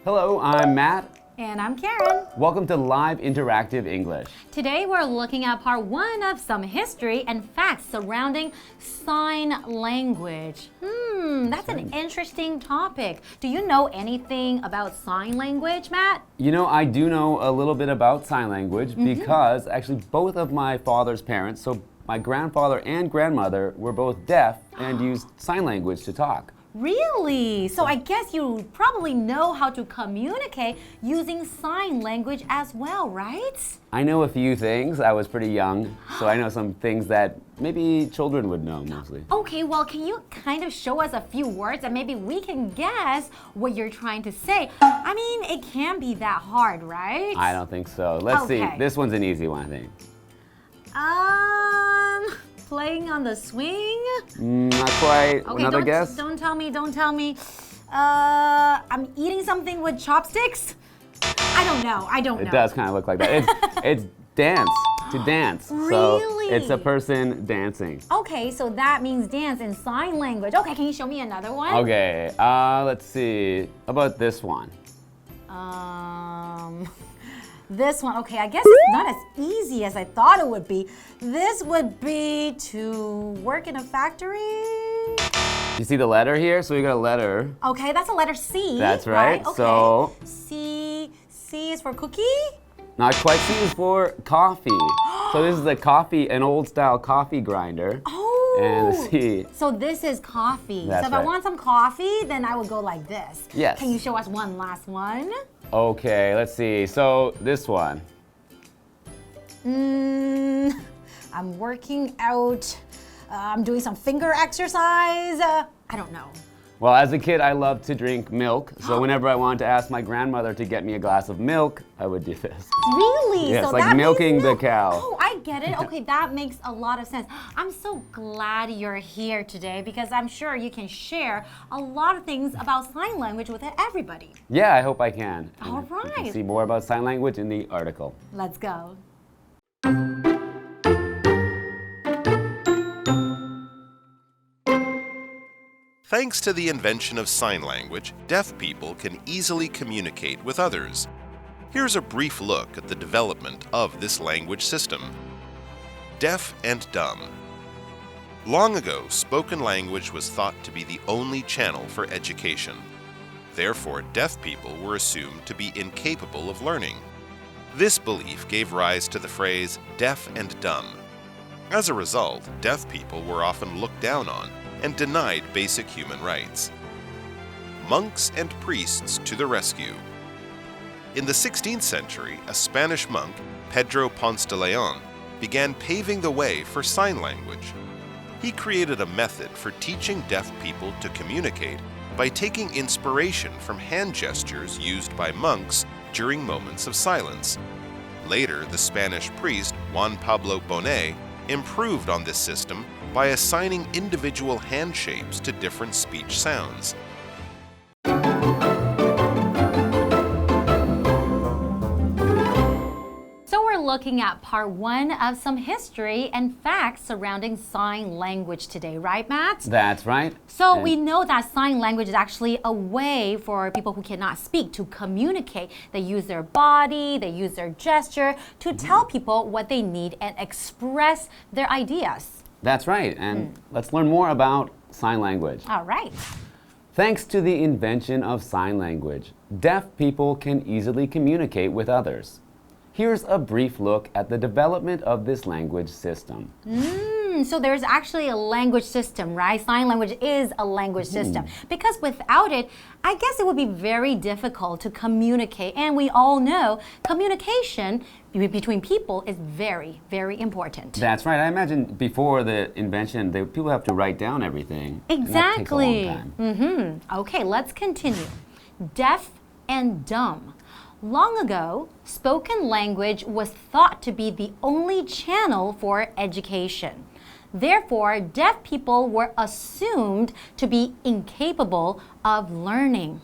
Hello, I'm Matt. And I'm Karen. Welcome to Live Interactive English. Today we're looking at part 1 of some history and facts surrounding sign language. That's an interesting topic. Do you know anything about sign language, Matt? You know, I do know a little bit about sign language because actually both of my father's parents, so my grandfather and grandmother, were both deaf and used sign language to talk. Really? So I guess you probably know how to communicate using sign language as well, right? I know a few things. I was pretty young, so I know some things that maybe children would know mostly. Okay, well, can you kind of show us a few words and maybe we can guess what you're trying to say? I mean, it can't be that hard, right? I don't think so. Let's see. This one's an easy one, I think. Playing on the swing? Not quite. Okay, Another guess? Don't tell me. I'm eating something with chopsticks? I don't know. It does kind of look like that. It's dance, to dance. Really? So it's a person dancing. Okay, so that means dance in sign language. Okay, can you show me another one? Okay, let's see. How about this one? This one, okay, I guess it's not as easy as I thought it would be. This would be to work in a factory. You see the letter here? So we got a letter. Okay, that's a letter C. That's right. Okay. So C is for cookie? Not quite. C is for coffee. So this is an old style coffee grinder. Oh. And the C. So this is coffee. That's so if right. I want some coffee, then I would go like this. Yes. Can you show us one last one? Okay, let's see. So this one. I'm working out. I'm doing some finger exercise. I don't know. Well, as a kid, I loved to drink milk. So whenever I wanted to ask my grandmother to get me a glass of milk, I would do this. Really? Yes, so like that milking means the cow. Oh, I get it. Okay, that makes a lot of sense. I'm so glad you're here today because I'm sure you can share a lot of things about sign language with everybody. Yeah, I hope I can. All right. You can see more about sign language in the article. Let's go. Thanks to the invention of sign language, deaf people can easily communicate with others. Here's a brief look at the development of this language system. Deaf and dumb. Long ago, spoken language was thought to be the only channel for education. Therefore, deaf people were assumed to be incapable of learning. This belief gave rise to the phrase deaf and dumb. As a result, deaf people were often looked down on and denied basic human rights. Monks and priests to the rescue. In the 16th century, a Spanish monk, Pedro Ponce de Leon, began paving the way for sign language. He created a method for teaching deaf people to communicate by taking inspiration from hand gestures used by monks during moments of silence. Later, the Spanish priest Juan Pablo Bonet improved on this system by assigning individual hand shapes to different speech sounds. So we're looking at part 1 of some history and facts surrounding sign language today, right, Matt? That's right. So we know that sign language is actually a way for people who cannot speak to communicate. They use their body, they use their gesture to tell people what they need and express their ideas. That's right. And let's learn more about sign language. All right. Thanks to the invention of sign language, deaf people can easily communicate with others. Here's a brief look at the development of this language system. So there's actually a language system, right? Sign language is a language system. Because without it, I guess it would be very difficult to communicate. And we all know communication between people is very, very important. That's right. I imagine before the invention, people have to write down everything. Exactly. And that takes a long time. Okay, let's continue. Deaf and dumb. Long ago, spoken language was thought to be the only channel for education. Therefore, deaf people were assumed to be incapable of learning.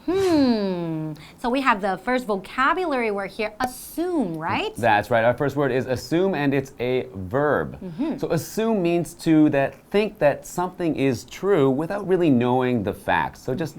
So we have the first vocabulary word here, assume, right? That's right. Our first word is assume, and it's a verb. So assume means to think that something is true without really knowing the facts. So just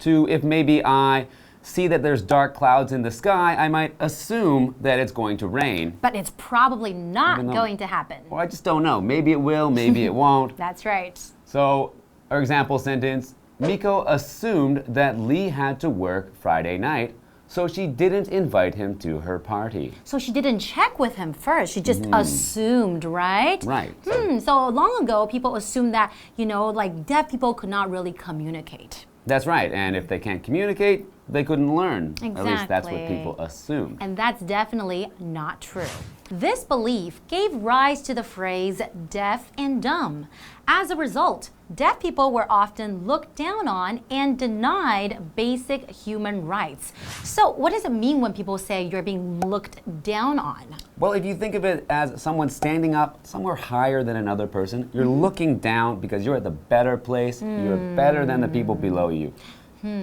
if maybe I see that there's dark clouds in the sky, I might assume that it's going to rain. But it's probably not going to happen. Or I just don't know. Maybe it will, maybe it won't. That's right. So our example sentence, Miko assumed that Lee had to work Friday night, so she didn't invite him to her party. So she didn't check with him first. She just assumed, right? Right. So long ago, people assumed that, like deaf people could not really communicate. That's right. And if they can't communicate, they couldn't learn. Exactly. At least that's what people assume. And that's definitely not true. This belief gave rise to the phrase deaf and dumb. As a result, deaf people were often looked down on and denied basic human rights. So what does it mean when people say you're being looked down on? Well, if you think of it as someone standing up somewhere higher than another person, you're looking down because you're at the better place. You're better than the people below you.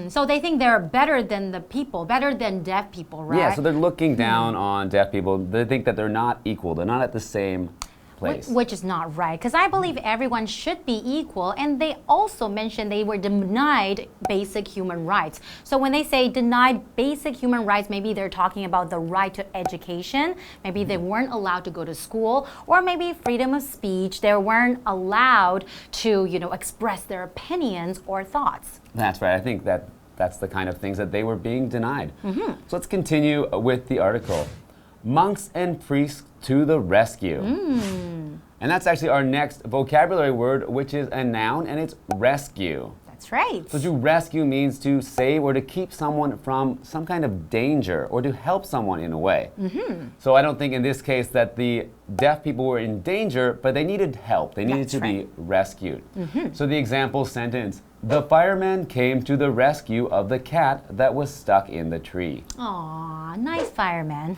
So they think they're better than the people, better than deaf people, right? Yeah, so they're looking down on deaf people. They think that they're not equal. They're not at the same place. Which is not right, because I believe everyone should be equal, and they also mentioned they were denied basic human rights. So when they say denied basic human rights, maybe they're talking about the right to education, maybe they weren't allowed to go to school, or maybe freedom of speech, they weren't allowed to, express their opinions or thoughts. That's right. I think that's the kind of things that they were being denied. So let's continue with the article. Monks and priests to the rescue. And that's actually our next vocabulary word, which is a noun, and it's rescue. That's right. So to rescue means to save or to keep someone from some kind of danger or to help someone in a way. So I don't think in this case that the deaf people were in danger, but they needed help. They needed to be rescued. So the example sentence, the firemen came to the rescue of the cat that was stuck in the tree. Aw, nice fireman.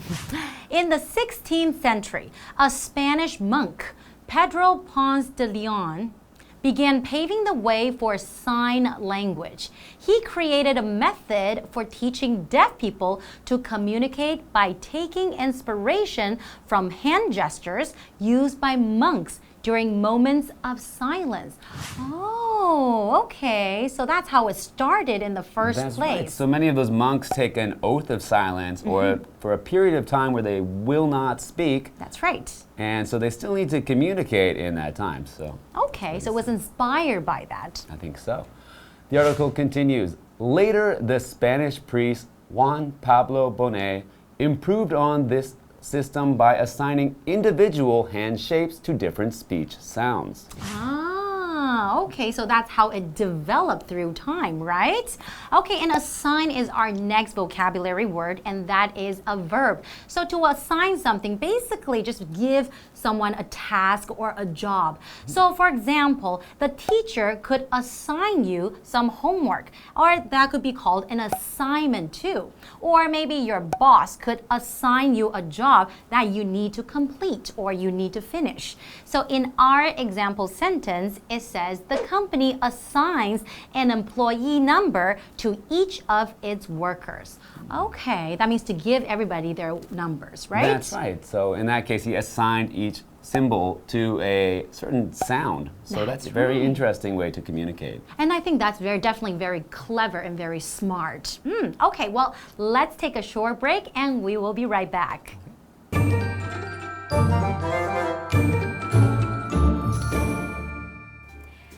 In the 16th century, a Spanish monk, Pedro Ponce de Leon, began paving the way for sign language. He created a method for teaching deaf people to communicate by taking inspiration from hand gestures used by monks during moments of silence. Oh, okay. So that's how it started in the first place. Right. So many of those monks take an oath of silence or for a period of time where they will not speak. That's right. And so they still need to communicate in that time. So okay, so it was inspired by that. I think so. The article continues. Later, the Spanish priest Juan Pablo Bonet improved on this system by assigning individual hand shapes to different speech sounds. Okay, so that's how it developed through time, right? Okay, and assign is our next vocabulary word, and that is a verb. So to assign something, basically just give someone a task or a job. So for example, the teacher could assign you some homework, or that could be called an assignment too. Or maybe your boss could assign you a job that you need to complete or you need to finish. So in our example sentence, it says the company assigns an employee number to each of its workers. Okay, that means to give everybody their numbers, right? That's right. So in that case, he assigned each symbol to a certain sound. So that's a very interesting way to communicate. And I think that's definitely very clever and very smart. Okay, well, let's take a short break and we will be right back.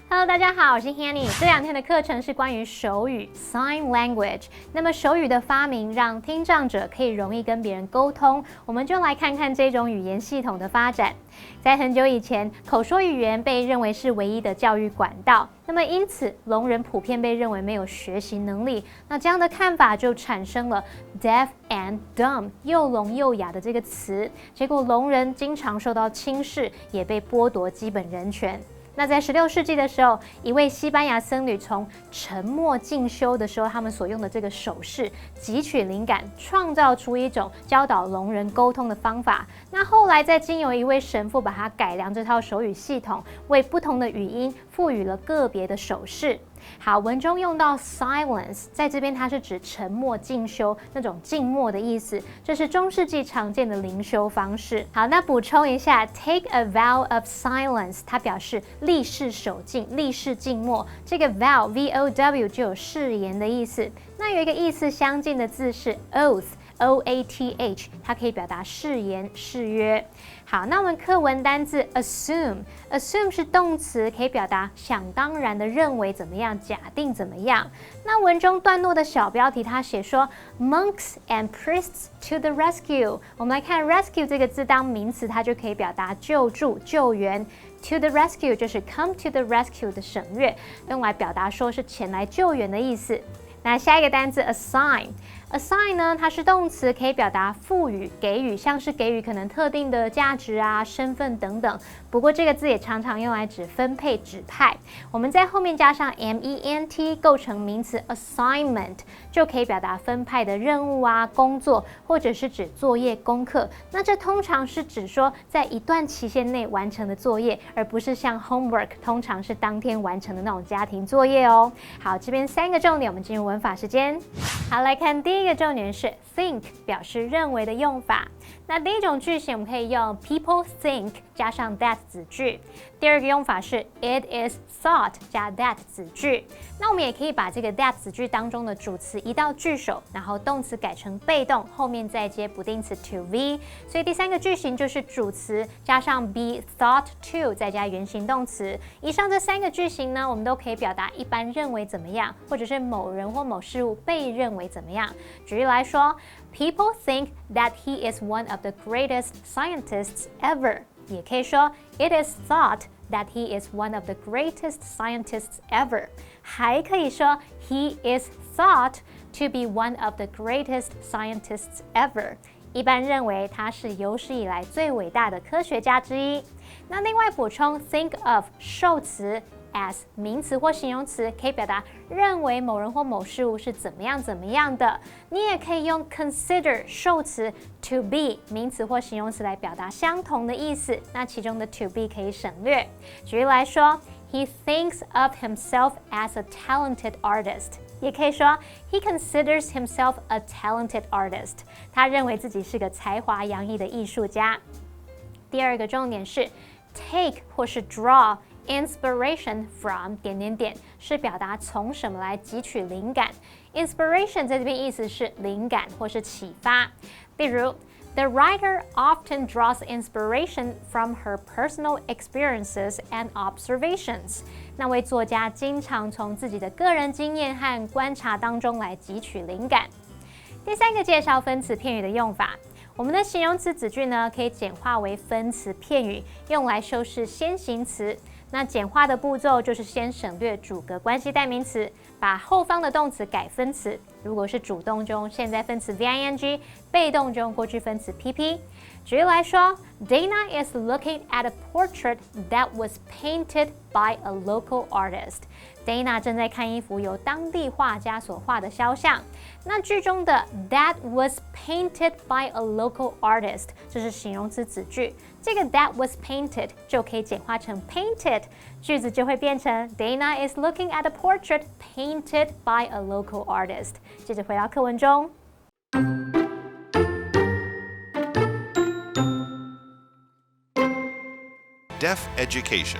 Hello， 大家好，我是 Hanny。这2天的课程是关于手语 （Sign Language）。那么手语的发明让听障者可以容易跟别人沟通，我们就来看看这种语言系统的发展。在很久以前，口说语言被认为是唯一的教育管道，那么因此聋人普遍被认为没有学习能力。那这样的看法就产生了 deaf and dumb 又聋又哑的这个词。结果聋人经常受到轻视，也被剥夺基本人权。那在16世纪的时候，一位西班牙僧侣从沉默静修的时候，他们所用的这个手势汲取灵感，创造出一种教导聋人沟通的方法。那后来再经由一位神父把它改良这套手语系统，为不同的语音赋予了个别的手势。好，文中用到 silence， 在这边它是指沉默静修那种静默的意思，这是中世纪常见的灵修方式。好，那补充一下 ，take a vow of silence， 它表示立誓守静、立誓静默。这个 vow V-O-W 就有誓言的意思。那有一个意思相近的字是 oath。O-A-T-H， 它可以表达誓言、誓约。好，那我们课文单字 assume 是动词，可以表达想当然的认为怎么样，假定怎么样。那文中段落的小标题，它写说 monks and priests to the rescue。我们来看 rescue 这个字当名词，它就可以表达救助、救援。To the rescue 就是 come to the rescue 的省略，用来表达说是前来救援的意思。那下一个单字 assign 呢，它是动词，可以表达赋予、给予，像是给予可能特定的价值啊、身份等等。不过这个字也常常用来指分配、指派。我们在后面加上 ment 构成名词 assignment， 就可以表达分派的任务啊、工作，或者是指作业、功课。那这通常是指说在一段期限内完成的作业，而不是像 homework 通常是当天完成的那种家庭作业哦。好，这边3个重点，我们进入文法时间。好，来看第一个重点是 think 表示认为的用法。那第一种句型我们可以用 people think 加上 that 子句。第二个用法是 it is thought 加 that 子句。那我们也可以把这个 that 子句当中的主词移到句首，然后动词改成被动，后面再接不定词 to be。所以第3个句型就是主词加上 be thought to 再加原形动词。以上这3个句型呢，我们都可以表达一般认为怎么样，或者是某人或某事物被认为怎么样。举例来说 ，People think that he is one of the greatest scientists ever。也可以说 It is thought that he is one of the greatest scientists ever。还可以说 He is thought to be one of the greatest scientists ever。一般认为他是有史以来最伟大的科学家之一。那另外补充 think of 受词。as 名词或形容词，可以表达认为某人或某事物是怎么样的。你也可以用 consider 受词 to be 名词或形容词来表达相同的意思。那其中的 to be 可以省略。举例来说 ，He thinks of himself as a talented artist。也可以说 He considers himself a talented artist。他认为自己是个才华洋溢的艺术家。第二个重点是 take 或是 draw。Inspiration from 是表达从什么来汲取灵感。Inspiration 在这边意思是灵感或是启发。例如 The writer often draws inspiration from her personal experiences and observations。那位作家经常从自己的个人经验和观察当中来汲取灵感。第3个介绍分词片语的用法。我们的形容词子句呢，可以简化为分词片语，用来修饰先行词。那简化的步骤就是先省略主格关系代名词，把后方的动词改分词。如果是主动中，现在分词 VING； 被动中，过去分词 PP。举例来说 ，Dana is looking at a portrait that was painted by a local artist。Dana 正在看一幅由当地画家所画的肖像。那句中的 that was painted by a local artist， 这是形容词子句。这个 that was painted 就可以简化成 painted， 句子就会变成 Dana is looking at a portrait painted by a local artist。接着回到课文中。Deaf education.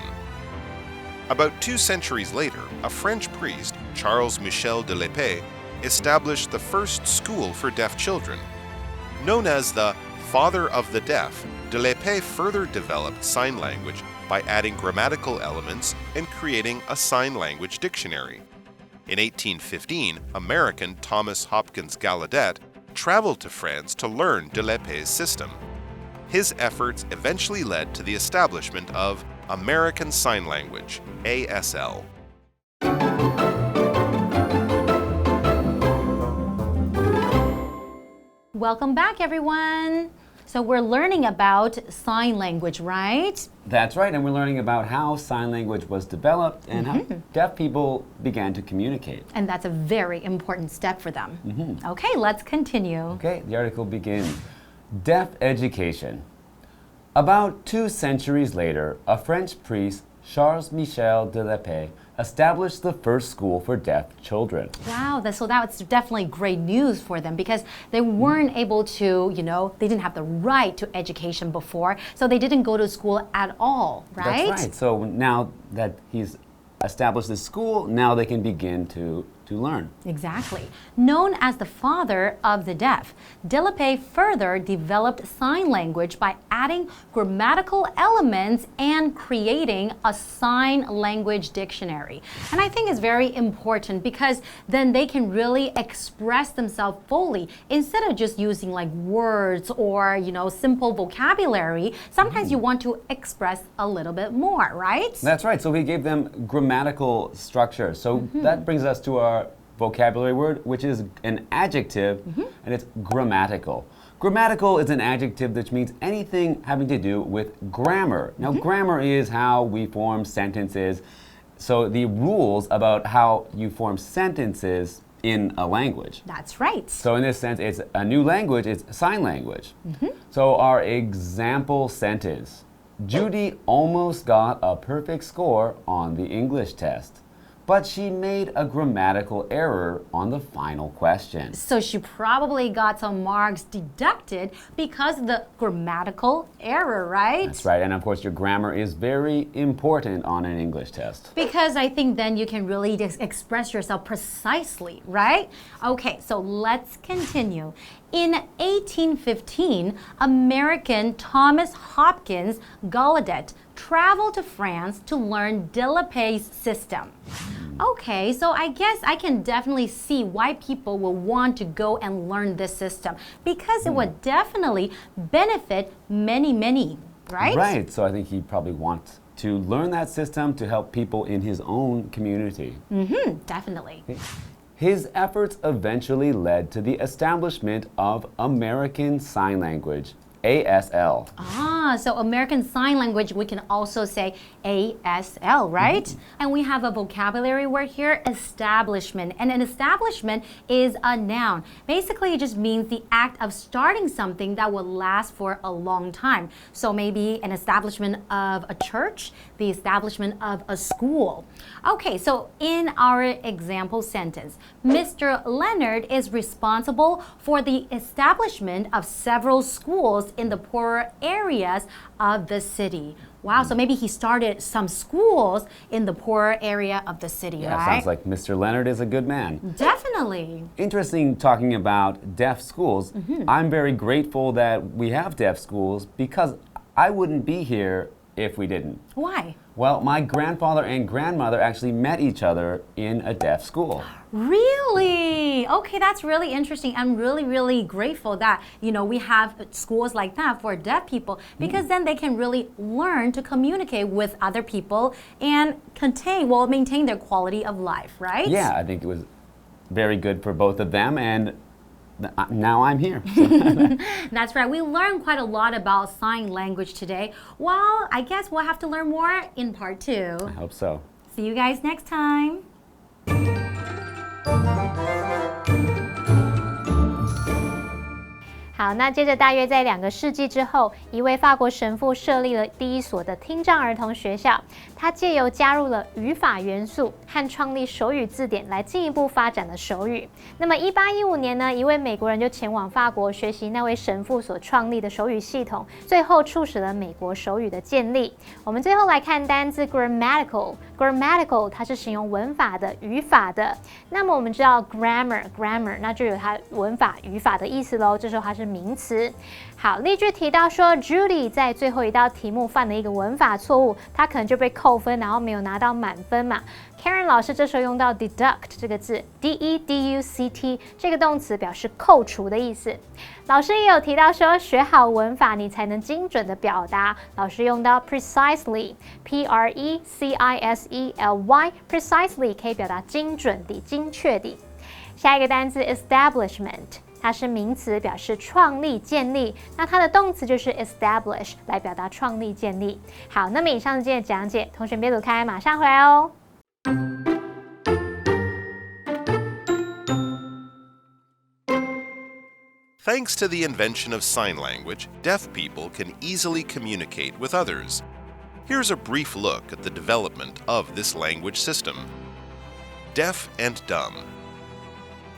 About 2 centuries later, a French priest, Charles Michel de l'Épée, established the first school for deaf children. Known as the Father of the Deaf, de l'Épée further developed sign language by adding grammatical elements and creating a sign language dictionary. In 1815, American Thomas Hopkins Gallaudet traveled to France to learn de l'Épée's system. His efforts eventually led to the establishment of American Sign Language, ASL. Welcome back, everyone. So we're learning about sign language, right? That's right, and we're learning about how sign language was developed and how deaf people began to communicate. And that's a very important step for them. Okay, let's continue. Okay, the article begins. Deaf education. About 2 centuries later, a French priest, Charles-Michel de l'Épée, established the first school for deaf children. Wow, so that's definitely great news for them because they weren't able to, they didn't have the right to education before, so they didn't go to school at all, right? That's right. So now that he's established this school, now they can begin to learn. Exactly. Known as the father of the deaf, de l'Épée further developed sign language by adding grammatical elements and creating a sign language dictionary. And I think it's very important because then they can really express themselves fully instead of just using like words or, simple vocabulary. Sometimes you want to express a little bit more, right? That's right. So he gave them grammatical structure. So that brings us to our vocabulary word, which is an adjective, and it's grammatical. Grammatical is an adjective which means anything having to do with grammar. Now, grammar is how we form sentences. So the rules about how you form sentences in a language. That's right. So in this sense, it's a new language, it's sign language. So our example sentence, Judy almost got a perfect score on the English test, but she made a grammatical error on the final question. So she probably got some marks deducted because of the grammatical error, right? That's right. And of course, your grammar is very important on an English test. Because I think then you can really express yourself precisely, right? Okay, so let's continue. In 1815, American Thomas Hopkins Gallaudet traveled to France to learn de l'Épée's system. Okay, so I guess I can definitely see why people will want to go and learn this system because it would definitely benefit many, right? Right, so I think he probably wants to learn that system to help people in his own community. Definitely. His efforts eventually led to the establishment of American Sign Language, ASL. So American Sign Language, we can also say ASL, right? And we have a vocabulary word here, establishment. And an establishment is a noun. Basically, it just means the act of starting something that will last for a long time. So maybe an establishment of a church, the establishment of a school. Okay, so in our example sentence, Mr. Leonard is responsible for the establishment of several schools in the poorer areas of the city. Wow, so maybe he started some schools in the poorer area of the city, Yeah, right? sounds like Mr. Leonard is a good man. Definitely. Interesting talking about deaf schools. I'm very grateful that we have deaf schools because I wouldn't be here if we didn't. Why? Well, my grandfather and grandmother actually met each other in a deaf school. Really? Okay, that's really interesting. I'm really grateful that, we have schools like that for deaf people because then they can really learn to communicate with other people and maintain their quality of life, right? Yeah, I think it was very good for both of them, and now I'm here. That's right. We learned quite a lot about sign language today. Well, I guess we'll have to learn more in part 2. I hope so. See you guys next time. 好，那接着大约在2个世纪之后，一位法国神父设立了第一所的听障儿童学校。他借由加入了语法元素和创立手语字典来进一步发展了手语。那么1815年呢，一位美国人就前往法国学习那位神父所创立的手语系统，最后促使了美国手语的建立。我们最后来看单字 grammatical， 它是形容文法的、语法的。那么我们知道 grammar， 那就有它文法、语法的意思咯。这时候它是名词。好，例句提到说 Judy 在最后一道题目犯了一个文法错误，她可能就被扣分，然后没有拿到满分嘛。Karen 老师这时候用到 deduct 这个字 ，D-E-D-U-C-T 这个动词表示扣除的意思。老师也有提到说，学好文法你才能精准的表达。老师用到 precisely，P-R-E-C-I-S-E-L-Y，precisely 可以表达精准的、精确的。下一个单字 establishment。它是名词，表示创立、建立。那它的动词就是 establish， 来表达创立、建立。好，那么以上是今天的讲解，同学别走开，马上回来哦。Thanks to the invention of sign language, deaf people can easily communicate with others. Here's a brief look at the development of this language system. Deaf and dumb.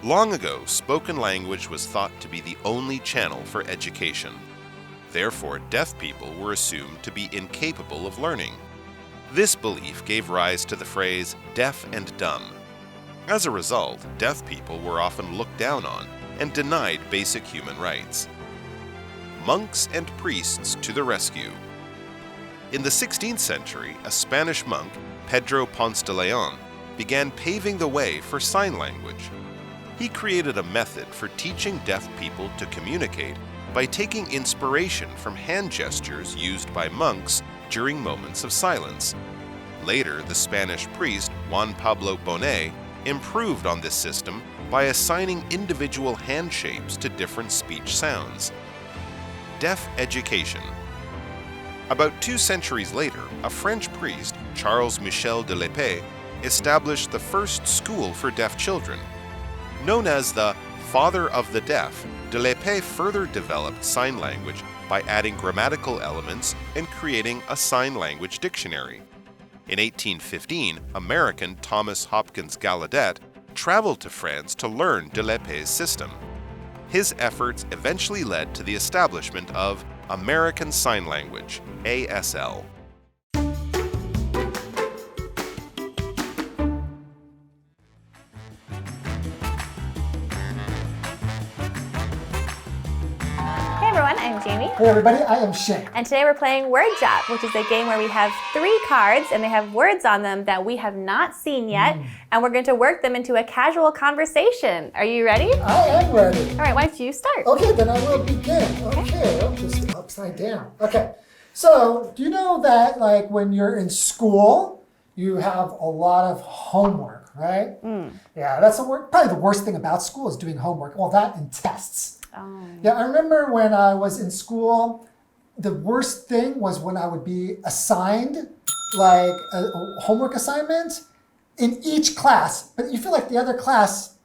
Long ago, spoken language was thought to be the only channel for education. Therefore, deaf people were assumed to be incapable of learning. This belief gave rise to the phrase deaf and dumb. As a result, deaf people were often looked down on and denied basic human rights. Monks and priests to the rescue. In the 16th century, a Spanish monk, Pedro Ponce de Leon, began paving the way for sign language. He created a method for teaching deaf people to communicate by taking inspiration from hand gestures used by monks during moments of silence. Later, the Spanish priest Juan Pablo Bonet improved on this system by assigning individual hand shapes to different speech sounds. Deaf education. About 2 centuries later, a French priest, Charles Michel de l'Épée, established the first school for deaf children. Known as the Father of the Deaf, de l'Épée further developed sign language by adding grammatical elements and creating a sign language dictionary. In 1815, American Thomas Hopkins Gallaudet traveled to France to learn de l'Épée's system. His efforts eventually led to the establishment of American Sign Language, ASL. Hey everyone, I'm Jamie. Hey everybody, I am Shane. And today we're playing Word Jot, which is a game where we have 3 cards and they have words on them that we have not seen yet, and we're going to work them into a casual conversation. Are you ready? I am ready. All right, why don't you start? Okay, then I will begin. Okay, I'm just upside down. Okay, so do you know that like when you're in school, you have a lot of homework, right? Yeah, that's probably the worst thing about school is doing homework. Well, that and tests. Yeah, I remember when I was in school, the worst thing was when I would be assigned like a homework assignment in each class, but you feel like the other class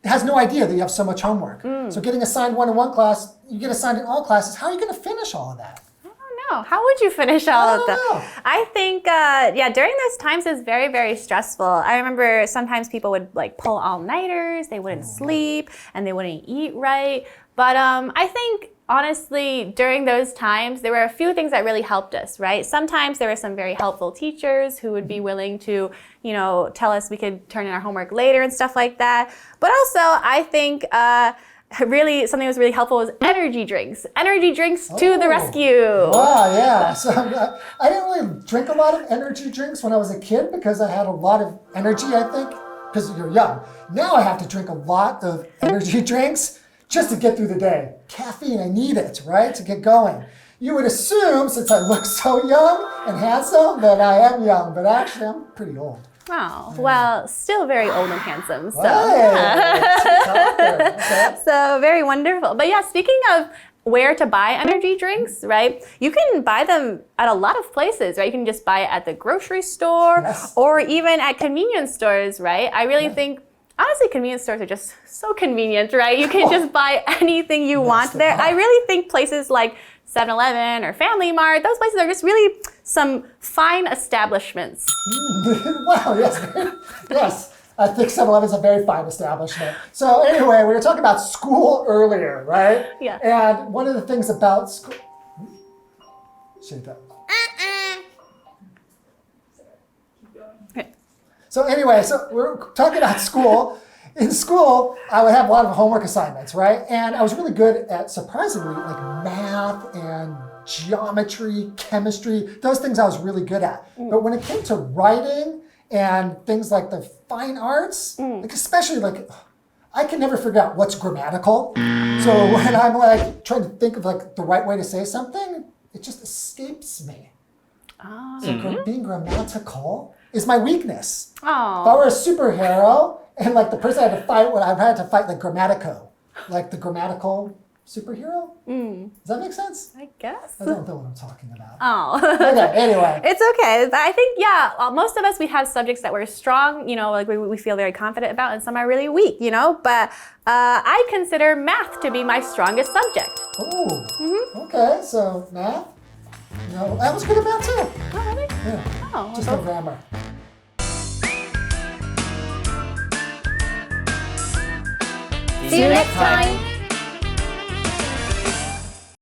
has no idea that you have so much homework. So getting assigned one in one class, you get assigned in all classes. How are you going to finish all of that? How would you finish all of them? know. I think, during those times it was very, very stressful. I remember sometimes people would like pull all-nighters, they wouldn't sleep, and they wouldn't eat right. But I think, honestly, during those times, there were a few things that really helped us, right? Sometimes there were some very helpful teachers who would be willing to, tell us we could turn in our homework later and stuff like that. But also, I think, really, something that was really helpful was energy drinks. Energy drinks to the rescue. Wow, yeah. So I didn't really drink a lot of energy drinks when I was a kid because I had a lot of energy, I think, because you're young. Now I have to drink a lot of energy drinks just to get through the day. Caffeine, I need it, right, to get going. You would assume, since I look so young and handsome, that I am young, but actually I'm pretty old. Oh, well, still very old and handsome. So, so very wonderful. But yeah, speaking of where to buy energy drinks, right? You can buy them at a lot of places, right? You can just buy it at the grocery store or even at convenience stores, right? I really think, honestly, convenience stores are just so convenient, right? You can just buy anything you want there. I really think places like 7-Eleven or Family Mart, those places are just really some fine establishments. Wow, yes. Yes, I think 7-Eleven is a very fine establishment. So anyway, we were talking about school earlier, right? Yeah. And one of the things about school... Shake that. Okay. So anyway, so we're talking about school. In school, I would have a lot of homework assignments, right? And I was really good at, surprisingly, like math and geometry, chemistry, those things I was really good at. But when it came to writing and things like the fine arts, like especially like, I can never figure out what's grammatical. So when I'm like trying to think of like the right way to say something, it just escapes me. So being grammatical is my weakness. If I were a superhero, and like the person I had to fight, I had to fight like Grammatico. like the grammatical superhero? Does that make sense? I guess. I don't know what I'm talking about. Oh. Okay, anyway. It's okay. But I think, yeah, most of us, we have subjects that we're strong, like we feel very confident about, and some are really weak, But I consider math to be my strongest subject. Oh, okay, so math? I was good at math too. Oh, really? Yeah, Oh, just no grammar. See you next time.